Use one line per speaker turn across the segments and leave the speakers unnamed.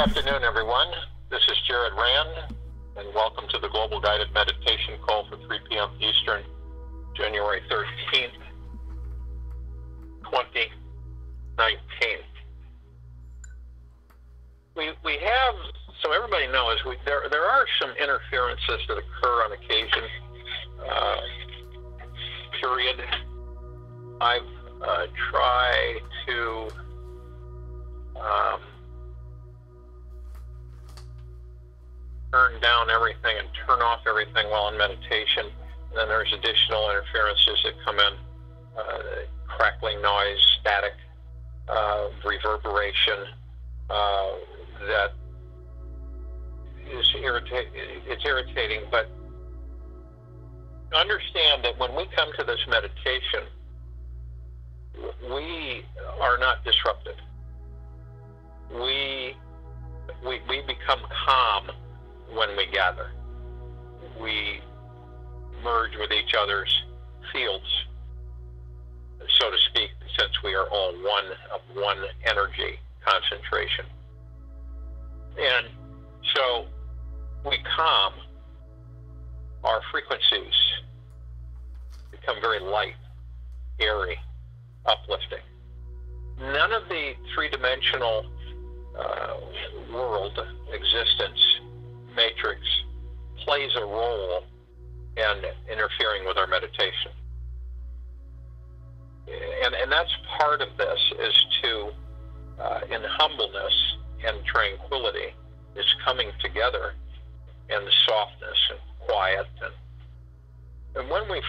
afternoon, everyone. This is Jared Rand, and welcome to the Global Guided Meditation Call for 3 p.m. Eastern, January 13th, 2019. We have, so everybody knows, there are some interferences that occur on occasion. Period. I've tried to turn down everything and turn off everything while in meditation. And then there's additional interferences that come in, crackling noise, static, reverberation, that is it's irritating, but understand that when we come to this meditation, we are not disrupted. We become calm when we gather. We merge with each other's fields, so to speak, since we are all one energy concentration. And so we calm. Our frequencies become very light, airy, uplifting. None of the three-dimensional world existence matrix plays a role in interfering with our meditation. And that's part of this, is to, in humbleness and tranquility, is coming together in softness and quiet. And when you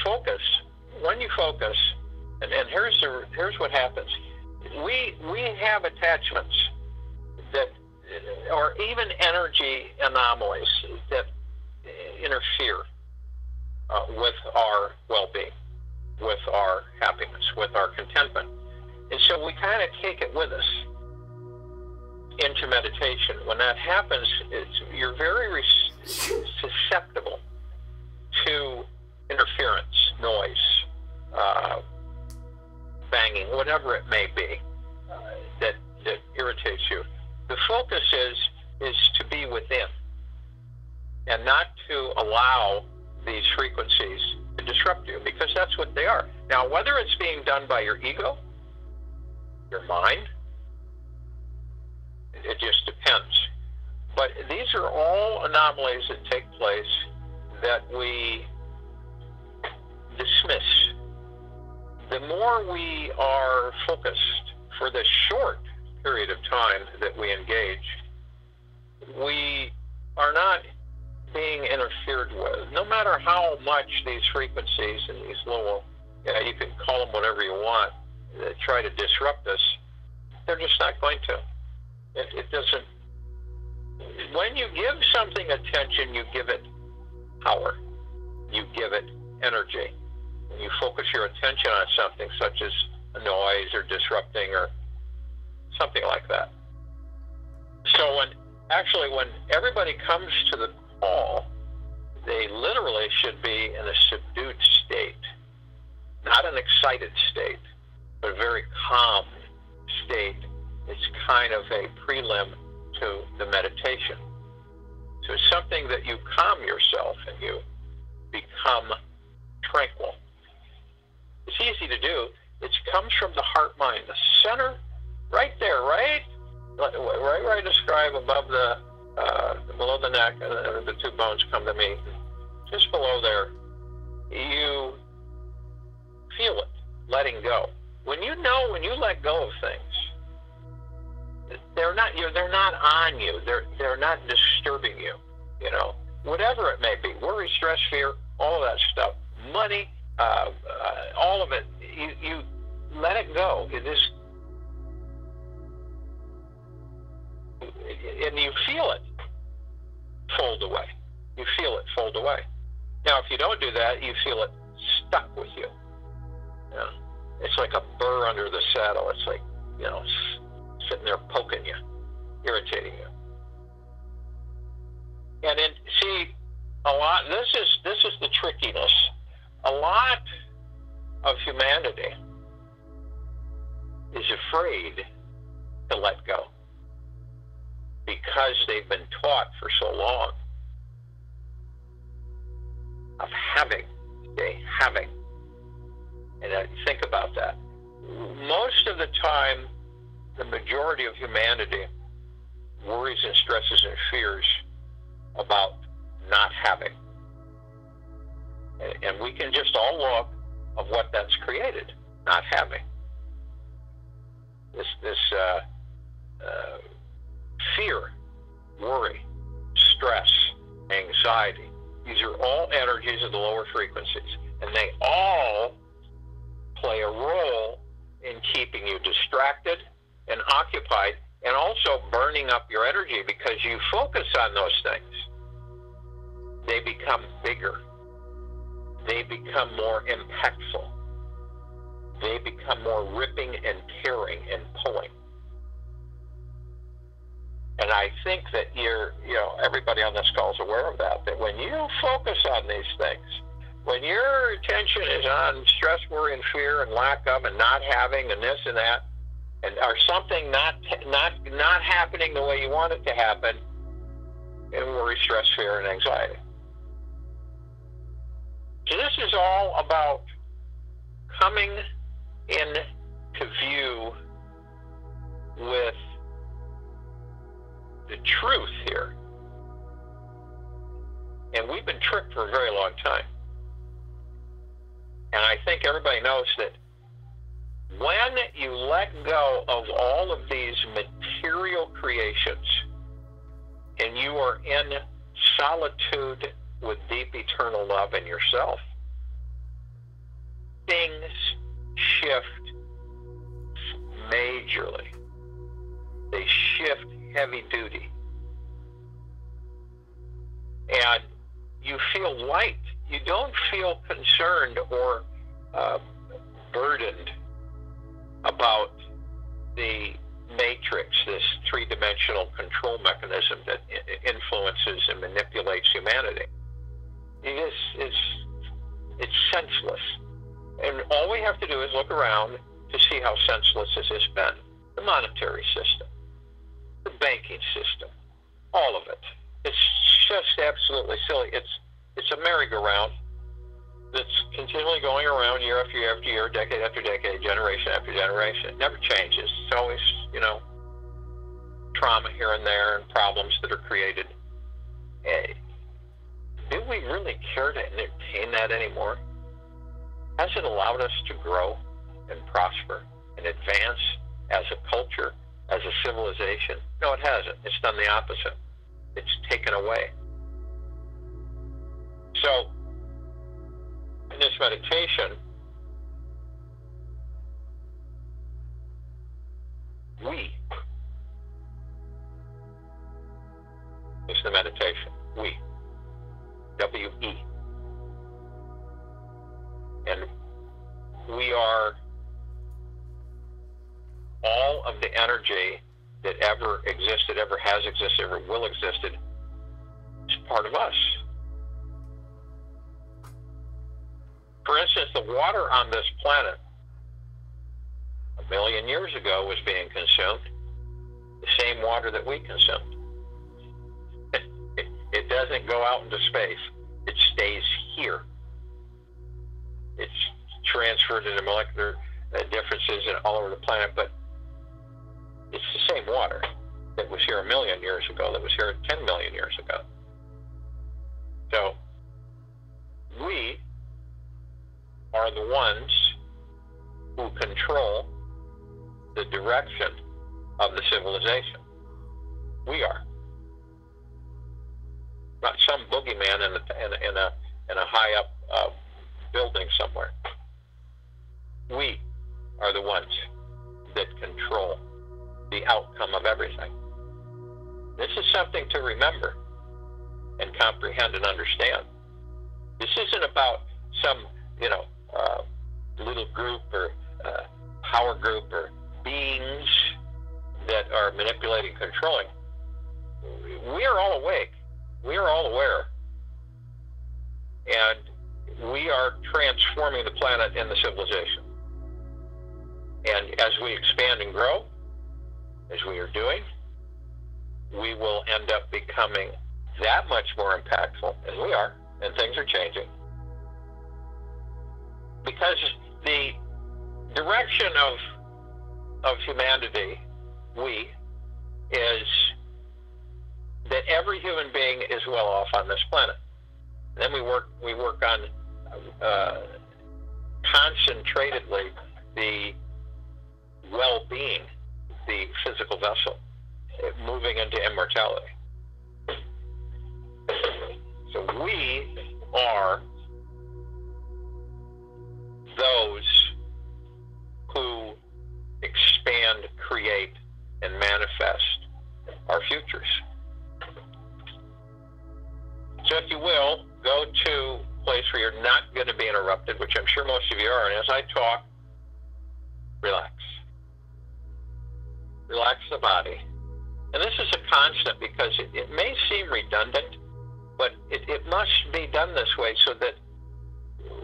focus, and here's what happens. We have attachments that, or even energy anomalies that interfere with our well-being, with our happiness, with our contentment. And so we kind of take it with us into meditation. When that happens, you're very susceptible to interference, noise, banging, whatever it may be, that irritates you. The focus is to be within and not to allow these frequencies to disrupt you, because that's what they are. Now, whether it's being done by your ego, your mind, it just depends. But these are all anomalies that take place that we dismiss. The more we are focused for the short period of time that we engage, we are not being interfered with. No matter how much these frequencies and these little, you can call them whatever you want, that try to disrupt us, they're just not going to. It doesn't. When you give something attention, you give it power. You give it energy. When you focus your attention on something such as a noise or disrupting or something like that. So when everybody comes to the call, they literally should be in a subdued state, not an excited state, but a very calm state. It's kind of a prelim to the meditation. So it's something that you calm yourself and you become tranquil. It's easy to do. It comes from the heart mind, the center, right there, right where I describe above below the neck, and the two bones come to me. Just below there, you feel it, letting go. When you let go of things, they're not on you. They're not disturbing you. Whatever it may be, worry, stress, fear, all of that stuff, money, all of it. You let it go. It is, and you feel it fold away. You feel it fold away. Now, if you don't do that, you feel it stuck with you. It's like a burr under the saddle. It's like, sitting there poking you, irritating you. And then, see, this is the trickiness. A lot of humanity is afraid to let go. because they've been taught for so long of having, having. And think about that. Most of the time, the majority of humanity worries and stresses and fears about not having. And we can just all look of what that's created, not having. This fear, worry, stress, anxiety, these are all energies of the lower frequencies, and they all play a role in keeping you distracted and occupied, and also burning up your energy, because you focus on those things. They become bigger. They become more impactful. They become more ripping and tearing and pulling. And I think that everybody on this call is aware of that when you focus on these things, when your attention is on stress, worry, and fear, and lack of, and not having, and this and that, or something not happening the way you want it to happen, and worry, stress, fear, and anxiety. So this is all about coming into view with the truth here. And we've been tricked for a very long time. And I think everybody knows that when you let go of all of these material creations and you are in solitude with deep eternal love in yourself, things shift majorly. They shift heavy duty. And you feel light. You don't feel concerned or burdened about the matrix, this three-dimensional control mechanism that influences and manipulates humanity. It's senseless. And all we have to do is look around to see how senseless this has been. The monetary system, the banking system, all of it. It's just absolutely silly. It's a merry-go-round that's continually going around year after year after year, decade after decade, generation after generation. It never changes. It's always, trauma here and there and problems that are created. Do we really care to entertain that anymore? Has it allowed us to grow and prosper and advance as a culture, as a civilization? No, it hasn't. It's done the opposite. It's taken away. So, in this meditation, we is the meditation. We. W-E. And we are all of the energy that ever existed, ever has existed, ever will existed. It's part of us. For instance, the water on this planet 1 million years ago was being consumed, the same water that we consumed. It doesn't go out into space. It stays here. It's transferred into molecular differences all over the planet, but it's the same water that was here 1 million years ago, that was here 10 million years ago. So, we are the ones who control the direction of the civilization. We are. Not some boogeyman in a high up building somewhere. We are the ones that control the outcome of everything. This is something to remember and comprehend and understand. This isn't about some, little group or power group or beings that are manipulating, controlling. We are all awake. We are all aware. And we are transforming the planet and the civilization. And as we expand and grow, as we are doing, we will end up becoming that much more impactful, and we are, and things are changing. Because the direction of humanity, is that every human being is well off on this planet. And then we work on concentratedly the well-being, the physical vessel, moving into immortality. So we are those who expand, create, and manifest our futures. So if you will, go to a place where you're not going to be interrupted, which I'm sure most of you are, and as I talk, relax. Relax the body. And this is a constant because it may seem redundant, but it must be done this way so that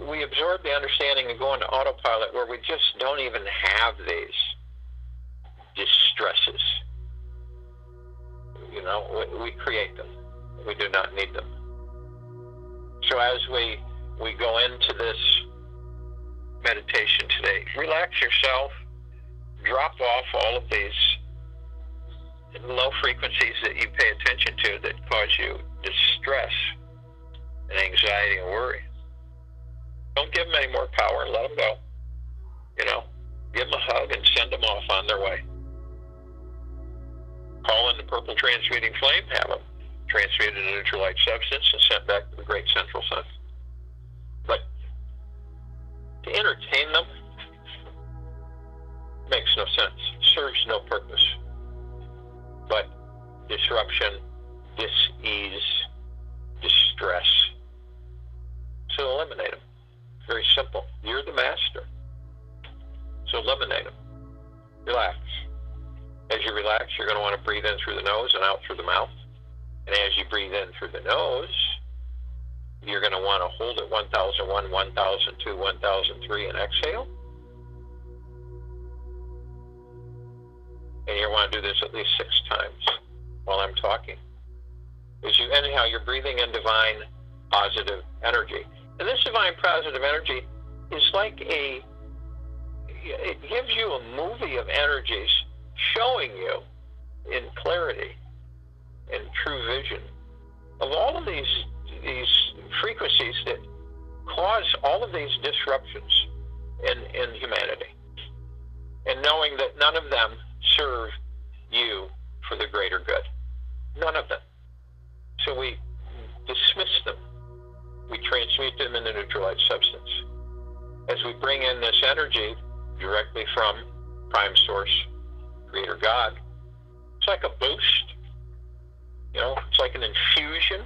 we absorb the understanding and go into autopilot where we just don't even have these distresses. You know, we create them. We do not need them. So as we go into this meditation today, relax yourself, drop off all of these low frequencies that you pay attention to that cause you distress and anxiety and worry. Don't give them any more power and let them go. You know, give them a hug and send them off on their way. Call in the purple transmuting flame, have them transmuted into neutral light substance and sent back to the great central sun. But to entertain them makes no sense, serves no purpose. But disruption, dis-ease, distress. So eliminate them. Very simple. You're the master. So eliminate them. Relax. As you relax, you're going to want to breathe in through the nose and out through the mouth. And as you breathe in through the nose, you're going to want to hold it 1001, 1002, 1003, and exhale. And you want to do this at least 6 times while I'm talking. As you inhale, you're breathing in divine positive energy. And this divine positive energy is like it gives you a movie of energies showing you in clarity and true vision of all of these frequencies that cause all of these disruptions in humanity. And knowing that none of them serve you for the greater good. None of them. So we dismiss them. We transmute them into neutral light substance. As we bring in this energy directly from Prime Source, Creator God, it's like a boost. You know, it's like an infusion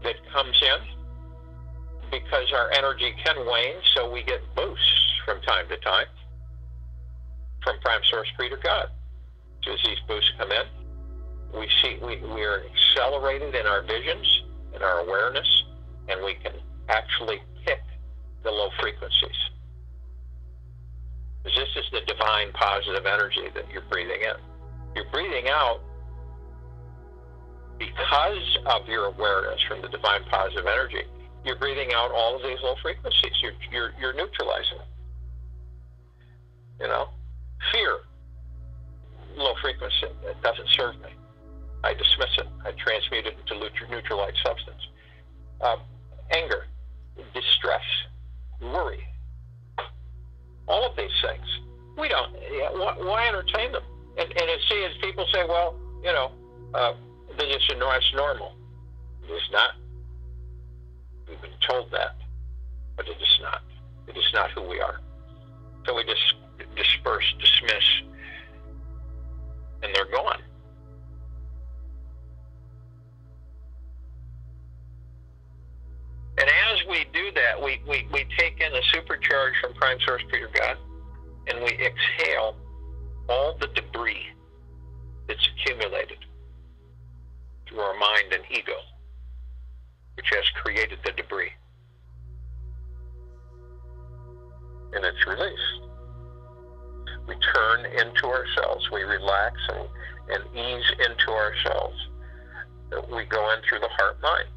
that comes in because our energy can wane, so we get boosts from time to time from Prime Source, Creator God. So as these boosts come in, we are accelerated in our visions, in our awareness, and we can actually pick the low frequencies. This is the divine positive energy that you're breathing in. You're breathing out because of your awareness from the divine positive energy. You're breathing out all of these low frequencies. You're neutralizing them. You know, fear, low frequency, it doesn't serve me. I dismiss it. I transmute it into neutral light substance. Anger, distress, worry, all of these things. We don't. Why entertain them? And see, as people say, well, you know, then it's normal. It is not. We've been told that, but it is not. It is not who we are. So we just disperse, dismiss, and they're gone. And as we do that, we take in the supercharge from Prime Source, Creator God, and we exhale all the debris that's accumulated through our mind and ego, which has created the debris. And it's released. We turn into ourselves. We relax and ease into ourselves. We go in through the heart-mind,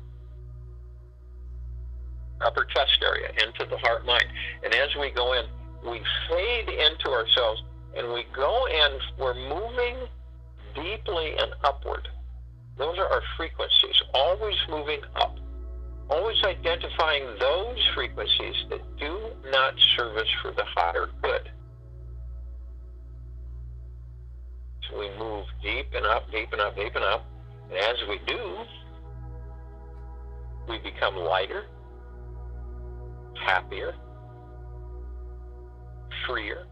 upper chest area, into the heart-mind. And as we go in, we fade into ourselves, and we go in, we're moving deeply and upward. Those are our frequencies, always moving up, always identifying those frequencies that do not serve us for the higher good. So we move deep and up, deep and up, deep and up. And as we do, we become lighter, happier, freer.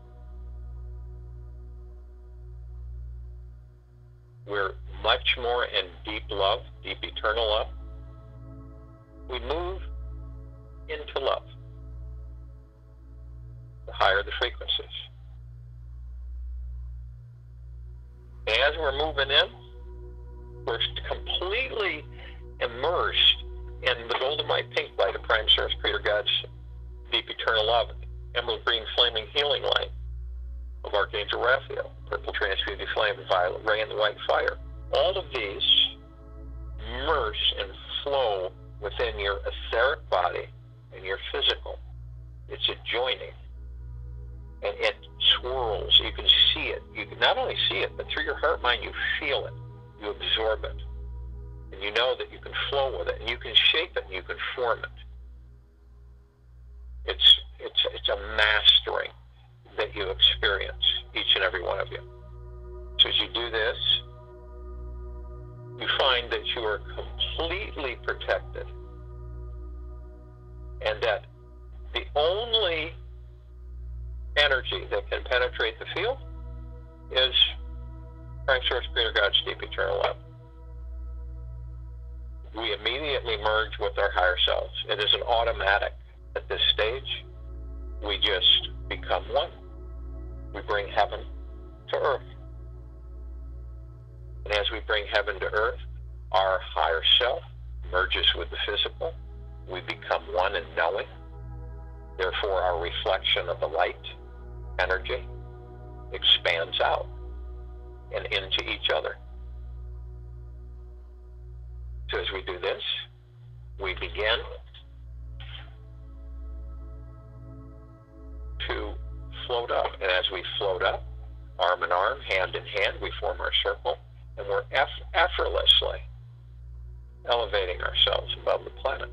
We're much more in deep love, deep eternal love. We move into love. The higher the frequencies. As we're moving in, we're completely immersed in the golden light, pink light of Prime Source Creator God's deep eternal love, emerald green flaming healing light of Archangel Raphael, purple transmuting flame, violet ray, and the white fire. All of these immerse and flow within your etheric body and your physical. It's a joining. And it swirls. You can see it. You can not only see it, but through your heart mind, you feel it. You absorb it. And you know that you can flow with it, and you can shape it, and you can form it. It's a mastering that you experience, each and every one of you. So as you do this, you find that you are completely protected, and that the only energy that can penetrate the field is Prime Source Creator God's deep eternal love. We immediately merge with our higher selves. It is an automatic at this stage. We just become one. We bring heaven to earth. And as we bring heaven to earth, our higher self merges with the physical. We become one in knowing. Therefore, our reflection of the light energy expands out and into each other. So as we do this, we begin to float up. And as we float up, arm in arm, hand in hand, we form our circle, and we're effortlessly elevating ourselves above the planet.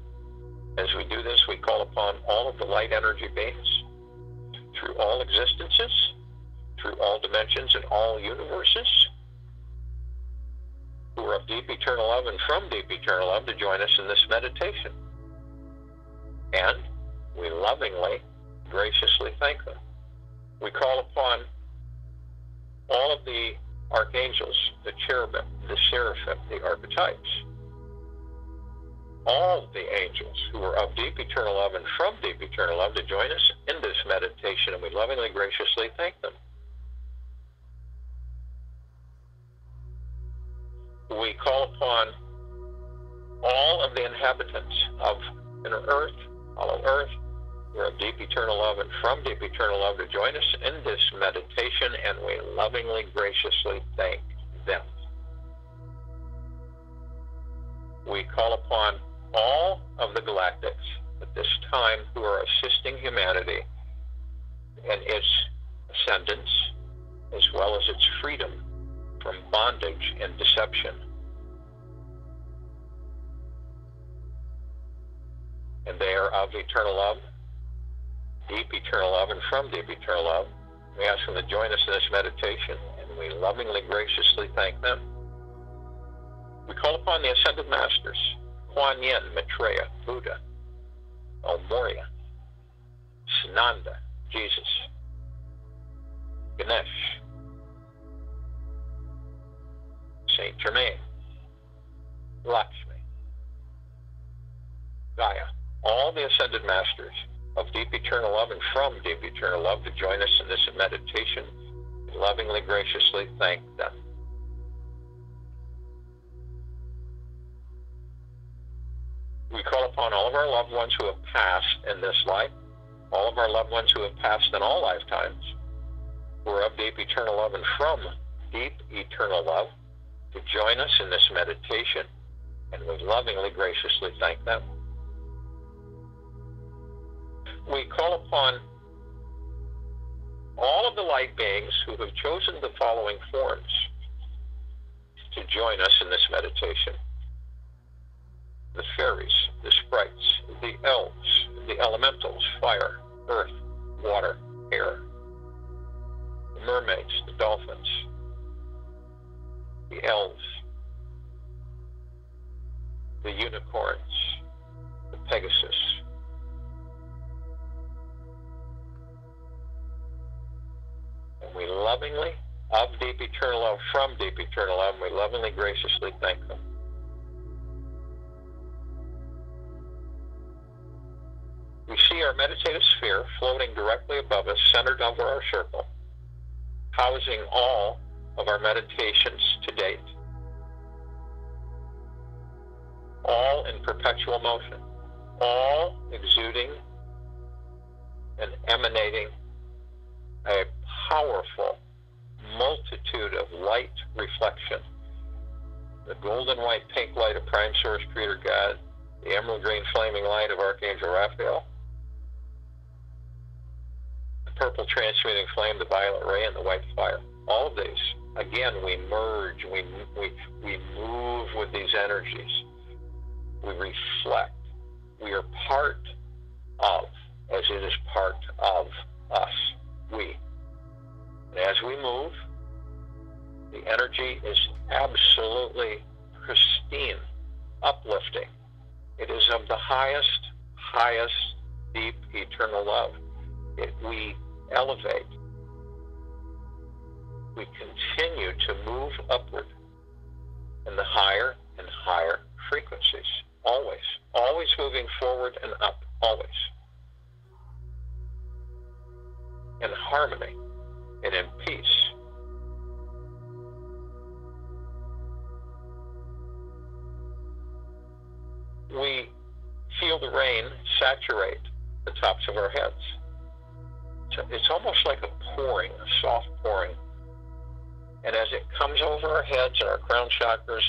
As we do this, we call upon all of the light energy beings through all existences, through all dimensions and all universes, who are of deep eternal love and from deep eternal love, to join us in this meditation. And we lovingly, graciously thank them. We call upon all of the archangels, the cherubim, the seraphim, the archetypes, all the angels who are of deep eternal love and from deep eternal love, to join us in this meditation, and we lovingly, graciously thank them. We call upon all of the inhabitants of inner earth, hollow earth, who are of deep eternal love and from deep eternal love, to join us in this meditation, and we lovingly, graciously thank them. We call upon all of the galactics at this time who are assisting humanity in its ascendance, as well as its freedom from bondage and deception. And they are of eternal love, deep eternal love, and from deep eternal love. We ask them to join us in this meditation, and we lovingly, graciously thank them. We call upon the Ascended Masters, Kuan Yin, Maitreya, Buddha, El Morya, Sananda, Jesus, Ganesh, Saint Germain, Lakshmi, Gaia, all the Ascended Masters of deep eternal love and from deep eternal love, to join us in this meditation. We lovingly, graciously thank them. We call upon all of our loved ones who have passed in this life, all of our loved ones who have passed in all lifetimes, who are of deep eternal love and from deep eternal love to join us in this meditation, and we lovingly, graciously thank them. We call upon all of the light beings who have chosen the following forms to join us in this meditation: the fairies, the sprites, the elves, the elementals, fire, earth, water, air, the mermaids, the dolphins, the elves, the unicorns, the Pegasus, and we lovingly, of deep eternal love, from deep eternal love, and we lovingly, graciously thank them. We see our meditative sphere floating directly above us, centered over our circle, housing all of our meditations to date, all in perpetual motion, all exuding and emanating a powerful multitude of light reflection. The golden white pink light of Prime Source Creator God, the emerald green flaming light of Archangel Raphael, the purple transmuting flame, the violet ray, and the white fire. All of these, again, we merge, we move with these energies. We reflect. We are part of, as it is part of us, we. And as we move, the energy is absolutely pristine, uplifting. It is of the highest, deep, eternal love. We elevate. We continue to move upward in the higher and higher frequencies. Always moving forward and up, always. In harmony and in peace. We feel the rain saturate the tops of our heads. It's almost like a pouring, a soft pouring. And as it comes over our heads and our crown chakras,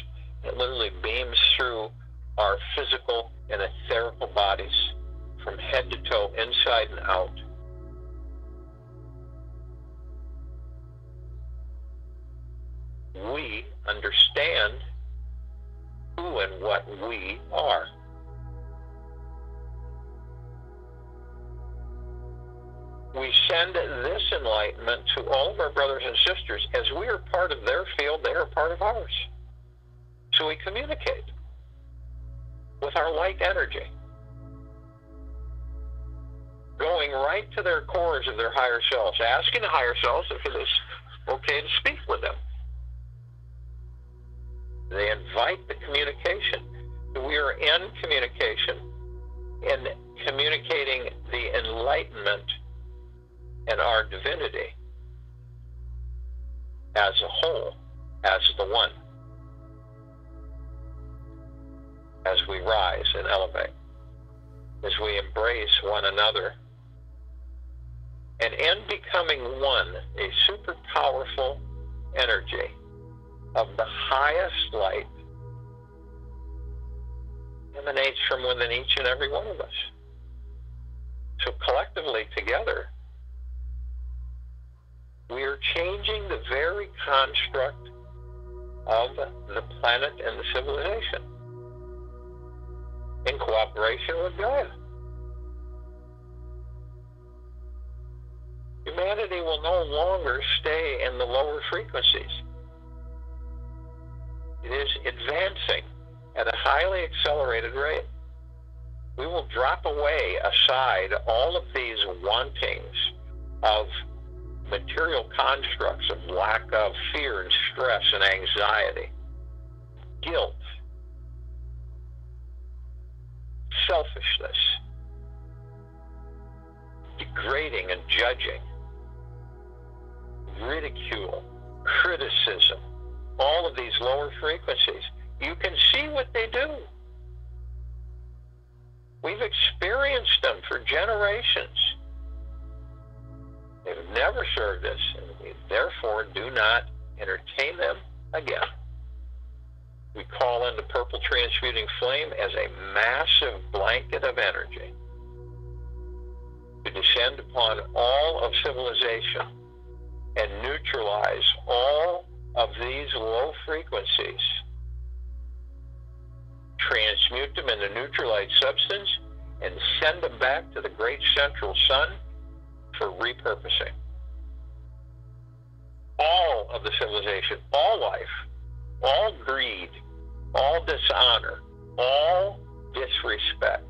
it literally beams through our physical and etherical bodies from head to toe, inside and out. We understand who and what we are. We send this enlightenment to all of our brothers and sisters. As we are part of their field, they are part of ours. So we communicate with our light energy, going right to their cores of their higher selves, asking the higher selves if it is okay to speak with them. They invite the communication. We are in communication, in communicating the enlightenment and our divinity as a whole, as the one, as we rise and elevate, as we embrace one another, and in becoming one, a super powerful energy of the highest light emanates from within each and every one of us. So collectively, together, we are changing the very construct of the planet and the civilization in cooperation with Gaia. Humanity will no longer stay in the lower frequencies. It is advancing at a highly accelerated rate. We will drop away aside all of these wantings of material constructs of lack of fear and stress and anxiety, guilt, selfishness, degrading and judging, ridicule, criticism, all of these lower frequencies. You can see what they do. We've experienced them for generations. They've never served us, and we therefore do not entertain them again. We call in the purple transmuting flame as a massive blanket of energy to descend upon all of civilization and neutralize all of these low frequencies, transmute them into neutralized substance, and send them back to the great central sun for repurposing. All of the civilization, all life, all greed, all dishonor, all disrespect,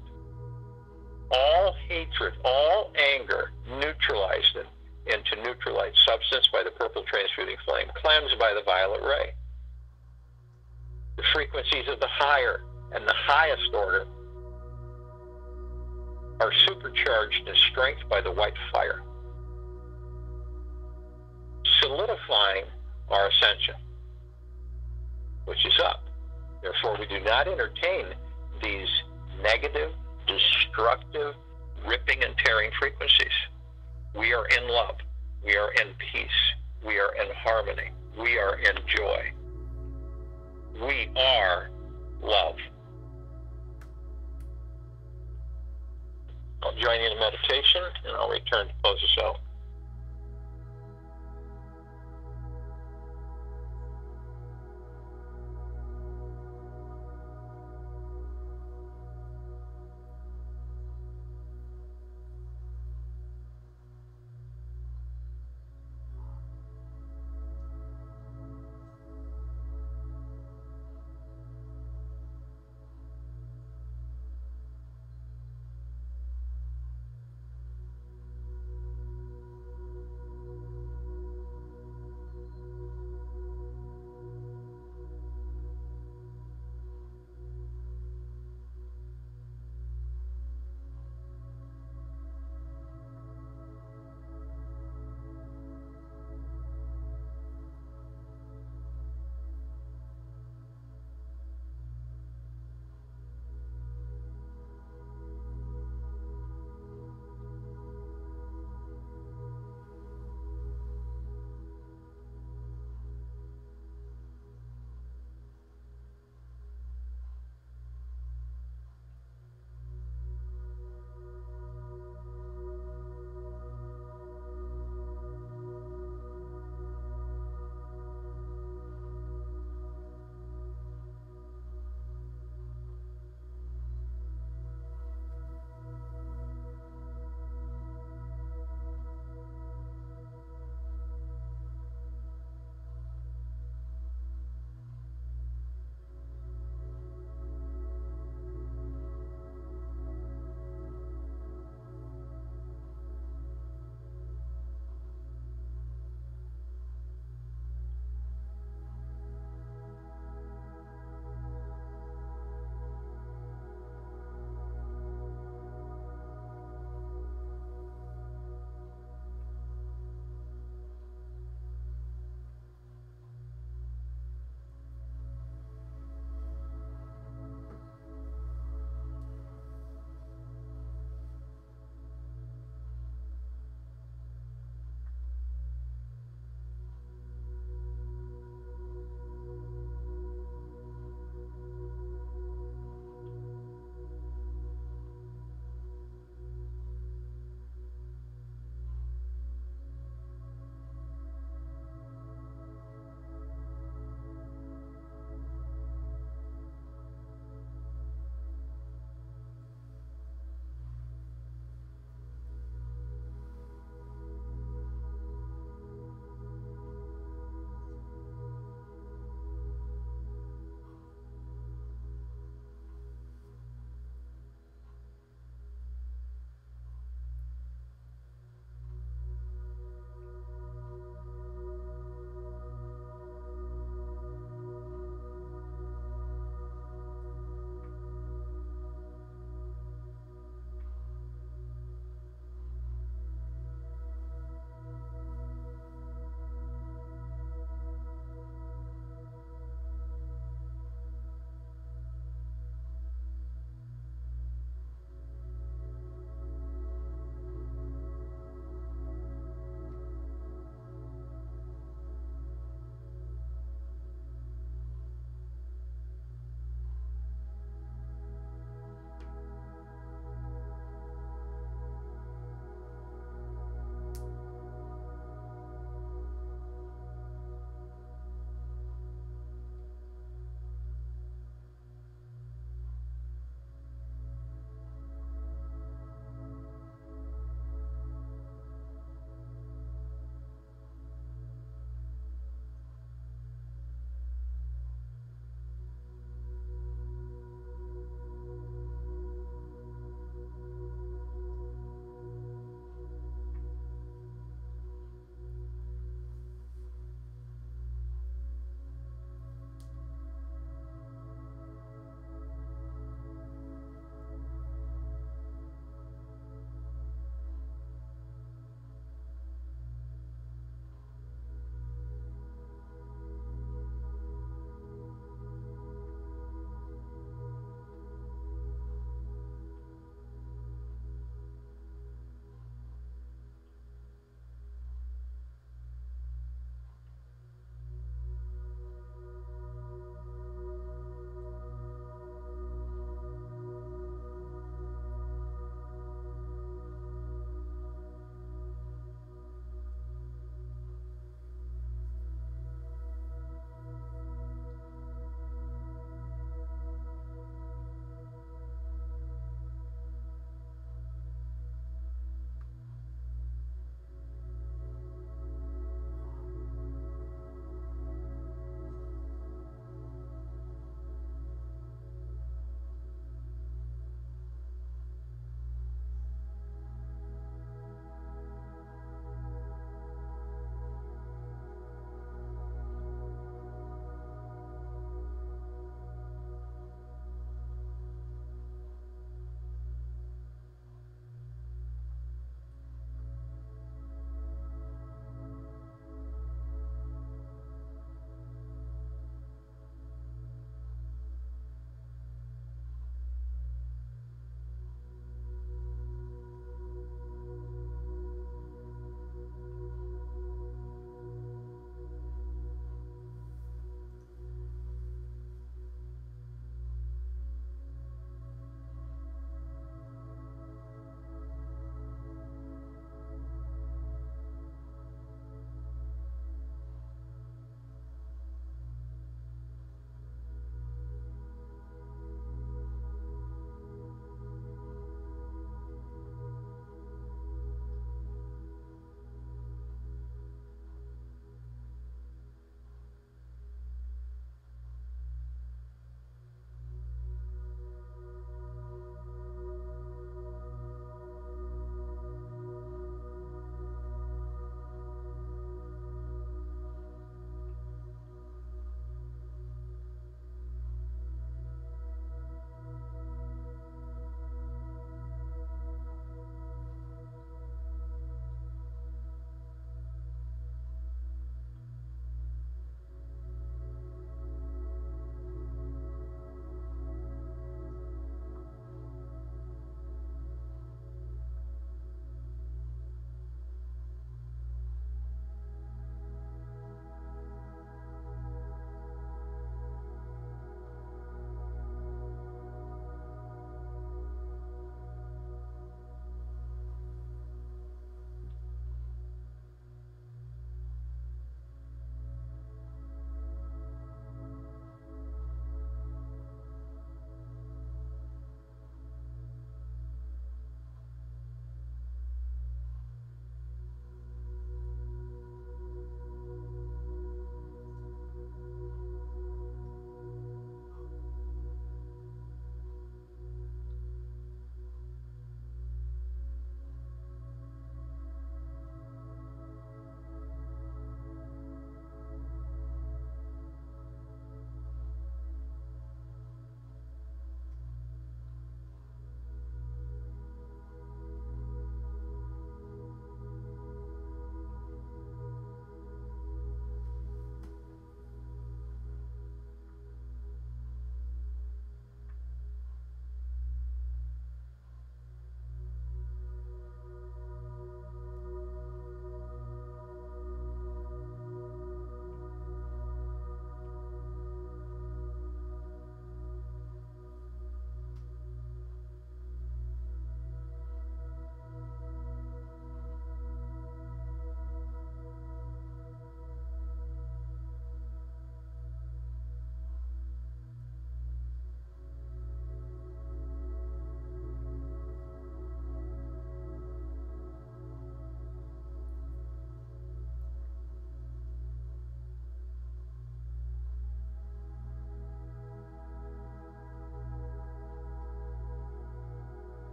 all hatred, all anger, neutralized into neutralized substance by the purple transmuting flame, cleansed by the violet ray. The frequencies of the higher and the highest order are supercharged in strength by the white fire, solidifying our ascension, which is up. Therefore, we do not entertain these negative, destructive, ripping and tearing frequencies. We are in love. We are in peace. We are in harmony. We are in joy. We are love. I'll join you in a meditation, and I'll return to close us out.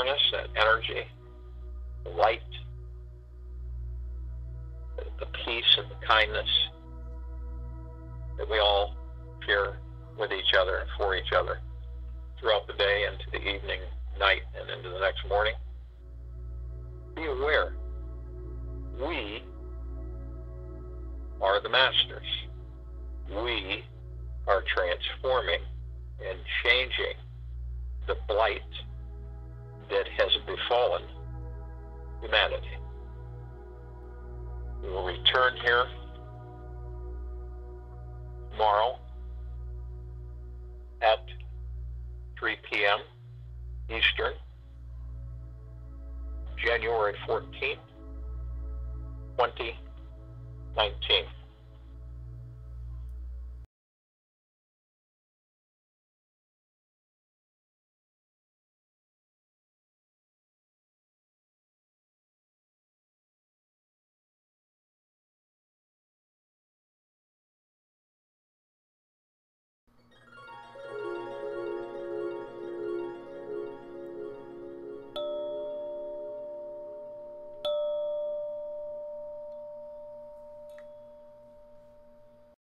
awareness, that energy, the light, the peace and the kindness that we all share with each other and for each other throughout the day into the evening, night, and into the next morning. Be aware, we are the masters. We are transforming and changing the blight that has befallen humanity. We will return here tomorrow at 3 p.m. Eastern, January 14th, 2019.